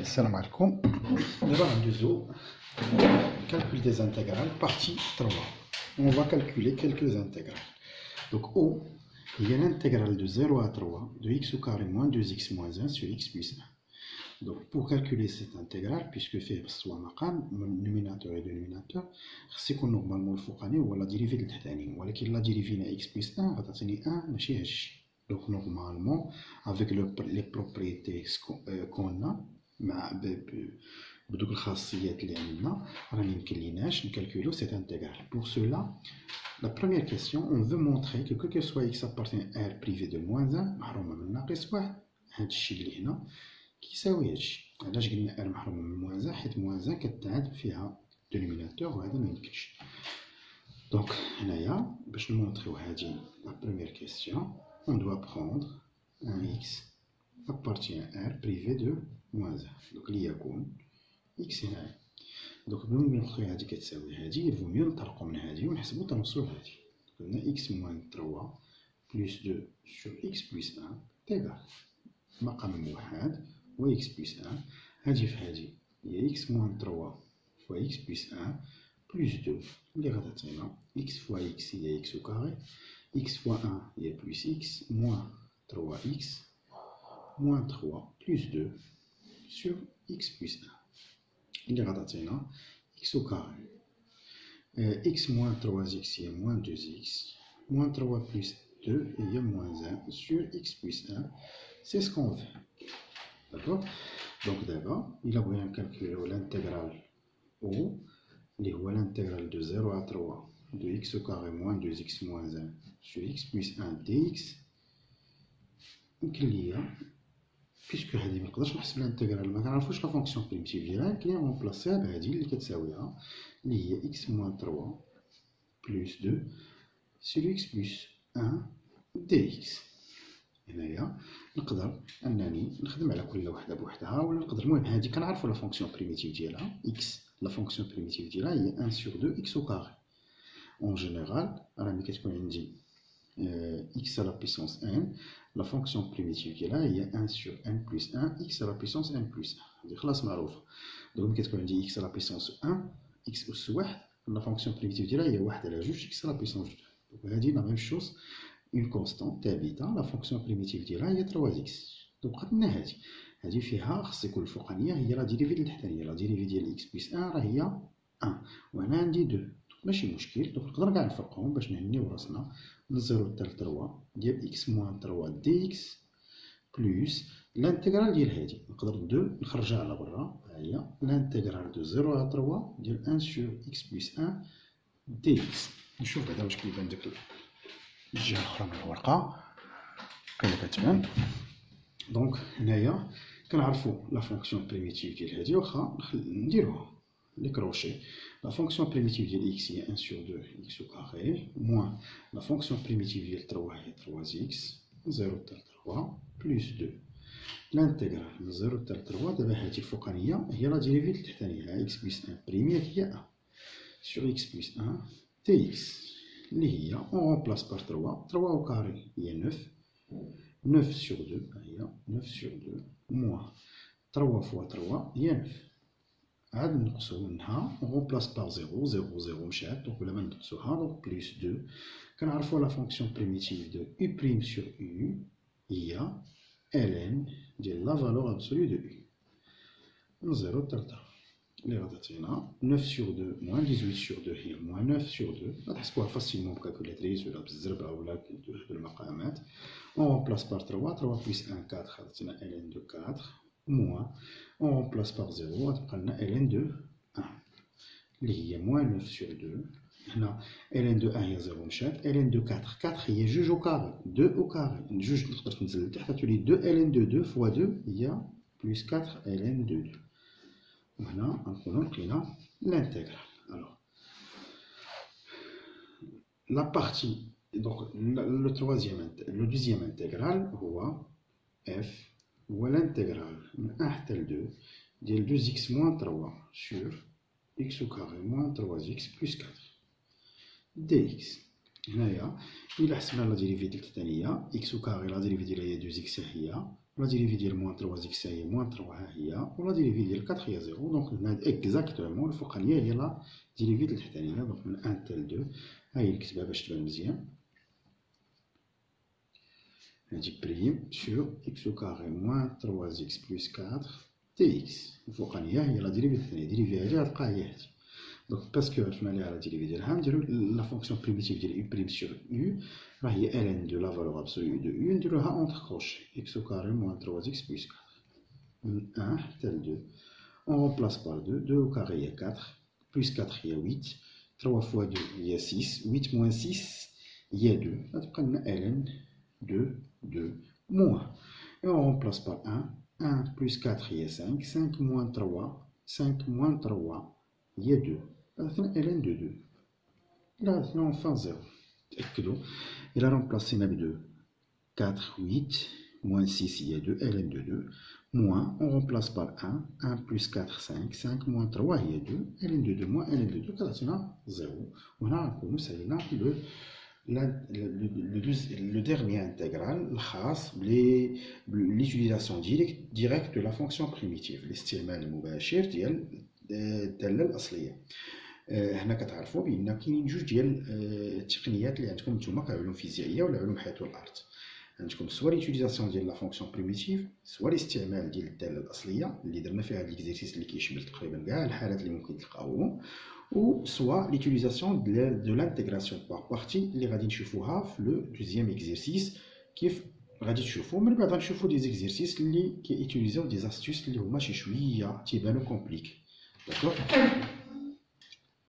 Salam alaikum. D'abord, calcul des intégrales, partie 3. On va calculer quelques intégrales. Donc, O, il y a l'intégrale de 0 à 3 de x au carré moins 2x moins 1 sur x plus 1. Donc, pour calculer cette intégrale, puisque fait soit maqam, numérateur et dénominateur, c'est qu'on normalement le fouqani ou la dérivée de l'tani. Ou la dérivée de x plus 1, va t'atteindre 1, ماشي هادشي. Donc, normalement, avec les propriétés qu'on a, بدوك الخاصيات اللي عندنا راه ميمكنليناش نكالكولو cette intégrale. Pour cela, la première question, on veut montrer que quel que soit x appartient à R privé de moins 1 محرومة من ناقص 1. هادشي اللي هنا كيساوي هادشي. علاش قلنا R محرومة من moins 1 حيت moins 1 كتعاد فيها dénominateur وهذا ميمكنش. Donc هنايا باش نمونطريو هادي la première question, on doit prendre un x appartient à R privé de moins 1. Donc اللي يكون x هنا. Donc بما نخرج هادي كتساوي هادي، il vaut mieux نطلقو من هادي ونحسبو تنوصلو لهادي. قلنا x moins 3 plus 2 sur x plus 1 تيغال مقام موحد و x plus 1. هادي في هادي هي x moins 3 fois x plus 1 plus 2 اللي غتعطينا x fois x هي x au carré, x fois 1 هي plus x moins 3x moins 3 plus 2 sur x plus 1 اللي غتعطينا x au carré. x moins 3x هي moins 2x moins 3 plus 2 هي moins 1 sur x plus 1. C'est ce qu'on veut. D'accord? Donc d'abord, il a besoin de calculer l'intégrale O, اللي هو l'intégrale de 0 à 3 de x au carré moins 2x moins 1 sur x plus 1 dx. يمكن ليا puisque هذه ما نقدرش نحسب الانتيغرال، ما كنعرفوش لا فونكسيون بريميتيف ديالها، كلي غونبلاسيها بهذه اللي كتساويها اللي هي x moins 3 plus 2 sur x plus 1 dx. هنايا نقدر انني نخدم على كل وحده بوحدها ولا نقدر، المهم هذه كنعرفوا لا فونكسيون بريميتيف ديالها x، لا فونكسيون بريميتيف ديالها هي 1 sur 2 x au carré. En général راه ملي كتكون عندي x à la puissance n, la fonction primitive qui est là, il y a 1 sur n plus 1, x à la puissance n plus 1. C'est classe معروفة. Donc, ملي كتكون عندي x à la puissance 1, x أس 1, la fonction primitive qui est là, il y a 1 على 2, x à la puissance 2. Donc, هذه la même chose, une constante ثابتة, la fonction primitive qui est là, il y a 3x. Donc, قلنا هذه فيها خص يكون الفوقانية هي لا ديريفي ديال التحتانية، لا ديريفي ديال x plus 1 راه هي 1 وهنا عندي 2. ماشي مشكل. دونك نقدر كاع نفرقهم باش نهنيو راسنا من 0 حتى ل 3 ديال x moins 3 dx بلس الانتيغرال ديال هادي، نقدر 2 نخرجها على برا، ها هي الانتيغرال دو 0 à 3 ديال 1 sur x plus 1 dx. نشوف بعدا واش كيبان ديك الجهه الاخرى من الورقه كيف كتبان. دونك هنايا كنعرفوا لا فونكسيون بريميتيف ديال هادي، واخا نديروها les crochets. La fonction primitive de x est 1 sur 2 x au carré moins la fonction primitive de 3 est 3x 0 تل 3 plus 2 l'intégrale من 0 تل 3. دابا هذه الفوقانيه هي لا ديريفي التحتانيه x plus 1 بريمير هي 1 sur x plus 1 dx اللي هي on remplace par 3 3 au carré هي 9 9 sur 2 هي 9 sur 2 moins 3 fois 3 هي 9. عاد نقصو منها on remplace par 0 0 0 مشات، دونك بلا ما نقصوها دونك بلس 2. كنعرفو لا فونكسيون بريميتيف دو u prime sur u هي ln ديال لا فالور ابسولو دو u من 0 حتى ل 3 اللي غتعطينا 9 sur 2 moins 18 sur 2 هي moins 9 sur 2. غتحسبوها فاسيلمون بكالكولاتريس ولا بالزربه ولا بالمقامات. on remplace par 3 3 plus 1 4 غتعطينا ln de 4 moins on remplace par 0 غتبقى لنا ln de 1 اللي هي moins 9 sur 2. هنا ln de 1 هي 0 مشات، ln de 4 4 هي 2 au carré 2 au carré، جوج تقدر تنزل لتحت غتولي 2 ln de 2 fois 2 هي plus 4 ln de 2. وهنا غنكونو لقينا l'intégral. Alors la partie, donc le deuxième intégral هو f هو الانتيغرال من 1 حتى ل 2 ديال 2x moins 3 sur x au carré moins 3x plus 4 dx. هنايا إلا حسبنا لا ديريفي ديال الثانية x au carré لا ديريفي ديالها هي 2x هي لا ديريفي ديال موان 3 إكس هي موان 3 ها هي، ولا ديريفي ديال 4 هي 0. دونك هنا إكزاكتومون الفوقانية هي لا ديريفي ديال التحتانية. دونك من 1 حتى ل 2 ها هي نكتبها باش تبان مزيان. هادي بريم سور إكس أو كاري موان 3 إكس بلس 4 دي إكس. الفوقانية هي لا ديريفي ديال الثانية. ديريفي هادي غتلقاها هي هادي. دونك باسكو عرفنا عليها لا ديريفي ديالها نديرو لا فونكسيون بريميتيف ديال يو بريم سور يو راه هي ln دو لا فالور ابسولو دو يو نديروها اونتر كروشي إكس أو كاري موان 3 إكس بلس 4 من 1 حتى ل 2. On remplace par 2. 2 au carré il y a 4. Plus 4 il y a 8. 3 fois 2 il y a 6. 8 moins 6 il y a 2. On a ln 2, 2, moins. Et on remplace par 1. 1 plus 4 il y a 5. 5 moins 3. 5 moins 3 il y a 2. On a ln de 2. Là, on fait 0. Il a remplacé avec 2. 4, 8. Moins 6 il y a 2. ln de 2. Moins, on remplace par 1, 1 plus 4, 5, 5 moins 3, il y a 2, ln de 2 moins ln de 2, c'est 0. On a le dernier intégral, l'utilisation directe de la fonction primitive, الاستعمال المباشر ديال الدالة الأصلية. هنا كتعرفوا بأن كاينين جوج ديال التقنيات اللي عندكم نتوما كعلوم فيزيائية ولا علوم الحياة والأرض. عندكم سوا ليتيليزاسيون ديال لا فونكسيون بريميتيف، سوا الاستعمال ديال الداله الاصليه اللي درنا فيها هاد ليكزيرسيس اللي كيشمل تقريبا كاع الحالات اللي ممكن تلقاوهم، و سوا ليتيليزاسيون دو لانتيغراسيون بار بارتي اللي غادي نشوفوها في لو دوزيام اكزيرسيس. كيف غادي تشوفوا من بعد غنشوفوا دي زيكزيرسيس اللي كيتيليزاو دي زاستيوس اللي هما شي شويه تيبانو كومبليكي. داكوغ.